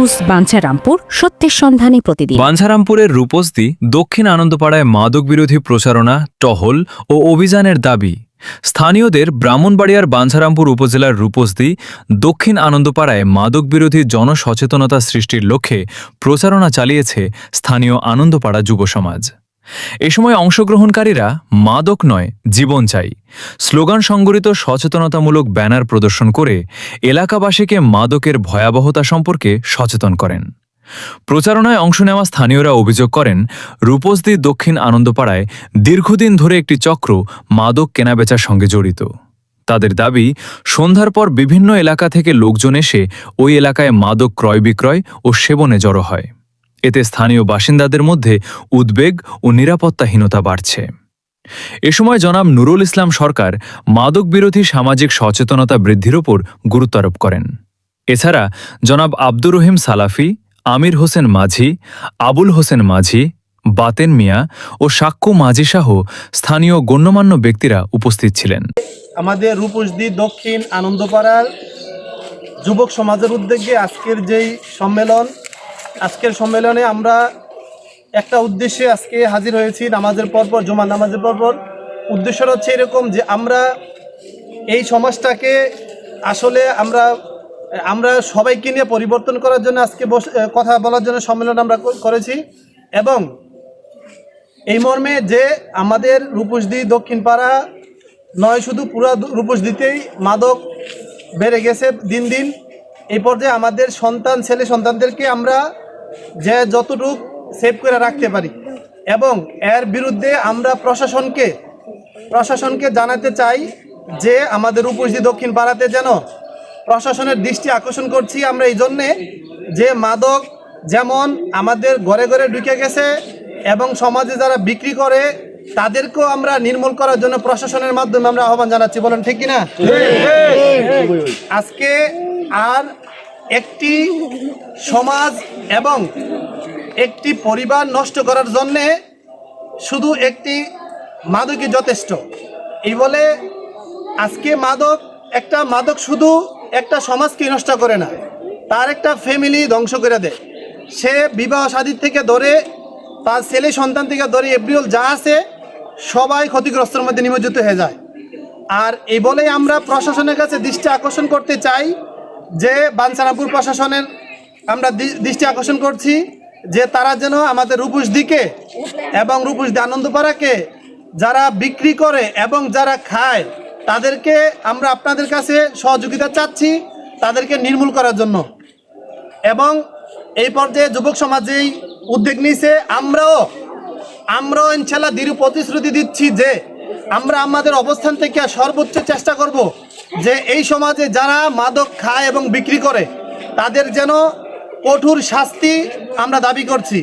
News Bancharampur, সত্যের সন্ধানে প্রতিদিন। বাঞ্ছারামপুরের রূপসদি দক্ষিণ আনন্দপাড়ায় মাদক বিরোধী প্রচারণা, টহল ও অভিযানের দাবি। স্থানীয়দের ব্রাহ্মণবাড়িয়ার বাঞ্ছারামপুর উপজেলার রূপসদি দক্ষিণ আনন্দপাড়ায় মাদক বিরোধী জনসচেতনতা সৃষ্টির লক্ষ্যে প্রচারণা চালিয়েছে স্থানীয় আনন্দপাড়া যুব সমাজ। এ সময় অংশগ্রহণকারীরা মাদক নয়, জীবন চাই স্লোগান সংগঠিত সচেতনতামূলক ব্যানার প্রদর্শন করে এলাকাবাসীকে মাদকের ভয়াবহতা সম্পর্কে সচেতন করেন। প্রচারণায় অংশ নেওয়া স্থানীয়রা অভিযোগ করেন, রূপসদি দক্ষিণ আনন্দপাড়ায় দীর্ঘদিন ধরে একটি চক্র মাদক কেনাবেচার সঙ্গে জড়িত। তাদের দাবি, সন্ধ্যার পর বিভিন্ন এলাকা থেকে লোকজন এসে ওই এলাকায় মাদক ক্রয় বিক্রয় ও সেবনে জড়ো হয়। এতে স্থানীয় বাসিন্দাদের মধ্যে উদ্বেগ ও নিরাপত্তাহীনতা বাড়ছে। এ সময় জনাব নুরুল ইসলাম সরকার মাদক বিরোধী সামাজিক সচেতনতা বৃদ্ধির ওপর গুরুত্ব আরোপ করেন। এছাড়া জনাব আব্দুর রহিম সালাফি, আমির হোসেন মাঝি, আবুল হোসেন মাঝি, বাতেন মিয়া ও সাক্কু মাঝি সহ স্থানীয় গণ্যমান্য ব্যক্তিরা উপস্থিত ছিলেন। আমাদের রূপসদি দক্ষিণ আনন্দপাড়ার যুবক সমাজের উদ্যোগে আজকের সম্মেলনে আমরা একটা উদ্দেশ্যে আজকে হাজির হয়েছি। নামাজের পরপর, জুমার নামাজের পরপর উদ্দেশ্যটা হচ্ছে এরকম যে আমরা এই সমাজটাকে আসলে আমরা সবাইকে নিয়ে পরিবর্তন করার জন্য আজকে কথা বলার জন্য সম্মেলন আমরা করেছি। এবং এই মর্মে যে আমাদের রূপসদি দক্ষিণ পাড়া নয়, শুধু পুরো রূপসদিতেই মাদক বেড়ে গেছে দিন দিন। এই পর্যায়ে আমাদের ছেলে সন্তানদেরকে আমরা যে যতটুকু সেভ করে রাখতে পারি এবং এর বিরুদ্ধে আমরা প্রশাসনকে জানাতে চাই যে আমাদের রূপসদি দক্ষিণ পাড়াতে যেন প্রশাসনের দৃষ্টি আকর্ষণ করছি আমরা এই জন্যে যে মাদক যেমন আমাদের ঘরে ঘরে ঢুকে গেছে এবং সমাজে যারা বিক্রি করে তাদেরকেও আমরা নির্মূল করার জন্য প্রশাসনের মাধ্যমে আমরা আহ্বান জানাচ্ছি। বলেন ঠিক কিনা? আজকে আর একটি সমাজ এবং একটি পরিবার নষ্ট করার জন্যে শুধু একটি মাদকই যথেষ্ট। এই বলে আজকে মাদক শুধু একটা সমাজকে নষ্ট করে না, তার একটা ফ্যামিলি ধ্বংস করে দেয়। সে বিবাহ শাদীর থেকে ধরে তার ছেলে সন্তান থেকে ধরে এভরিঅল যা আছে সবাই ক্ষতিগ্রস্তের মধ্যে নিমজ্জিত হয়ে যায়। আর এই বলেই আমরা প্রশাসনের কাছে দৃষ্টি আকর্ষণ করতে চাই যে বাঞ্ছারামপুর প্রশাসনের আমরা দৃষ্টি আকর্ষণ করছি যে তারা যেন আমাদের রূপসদিকে এবং রূপসদি আনন্দপাড়াকে যারা বিক্রি করে এবং যারা খায় তাদেরকে আমরা আপনাদের কাছে সহযোগিতা চাচ্ছি তাদেরকে নির্মূল করার জন্য। এবং এই পর্যায়ে যুবক সমাজেই উদ্যোগ নিয়েছে, আমরাও ইনশাল্লাহ দৃঢ় প্রতিশ্রুতি দিচ্ছি যে আমরা আমাদের অবস্থান থেকে সর্বোচ্চ চেষ্টা করব যে এই সমাজে যারা মাদক খায় এবং বিক্রি করে তাদের যেন কঠোর শাস্তি আমরা দাবি করছি।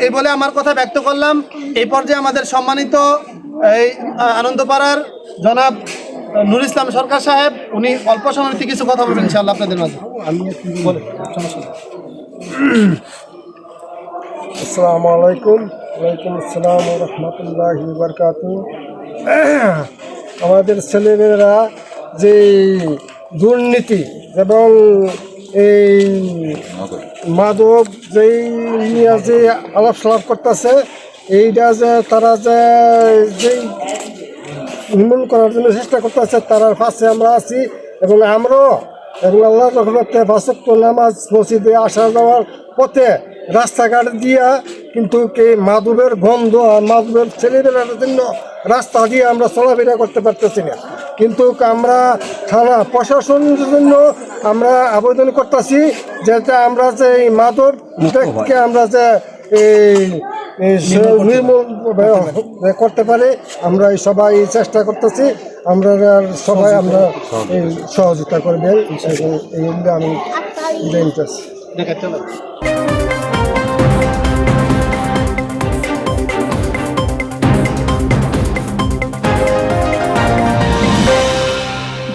এই বলে আমার কথা ব্যক্ত করলাম। এই পর্যায়ে আমাদের সম্মানিত এই আনন্দপাড়ার জনাব নুরুল ইসলাম সরকার সাহেব, উনি অল্প সময় কিছু কথা বলবেন ইনশাআল্লাহ আপনাদের মাঝে। আসসালামু আলাইকুম। ওয়ালাইকুম আসসালাম ওয়া রাহমাতুল্লাহি ওয়া বারাকাতুহু। আমাদের ছেলেমেয়েরা যে দুর্নীতি এবং এই মাদক যেই নিয়ে যে আলাপ সালাপ করতেছে, এইটা যে তারা যেই নির্মূল করার জন্য চেষ্টা করতেছে তার পাশে আমরা আছি। এবং আমরাও আল্লাহ রহমতে ফাঁসক্ত নামাজ মসজিদে আসা যাওয়ার পথে রাস্তাঘাট দিয়া কিন্তু মাদকের গন্ধ আর মাদকের ছেলেমেয়ের জন্য রাস্তা দিয়ে আমরা চলাফেরা করতে পারতেছি না। কিন্তু আমরা থানা প্রশাসনের জন্য আমরা আবেদন করতেছি যাতে আমরা যে এই মাদককে আমরা যে নির্মূল করতে পারি, আমরা সবাই চেষ্টা করতেছি। আমরা সবাই আমরা সহযোগিতা করবেন এই আমি চাচ্ছি।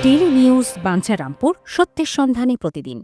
ডেইলি নিউজ বাঞ্ছারামপুর, সত্যের সন্ধানে প্রতিদিন।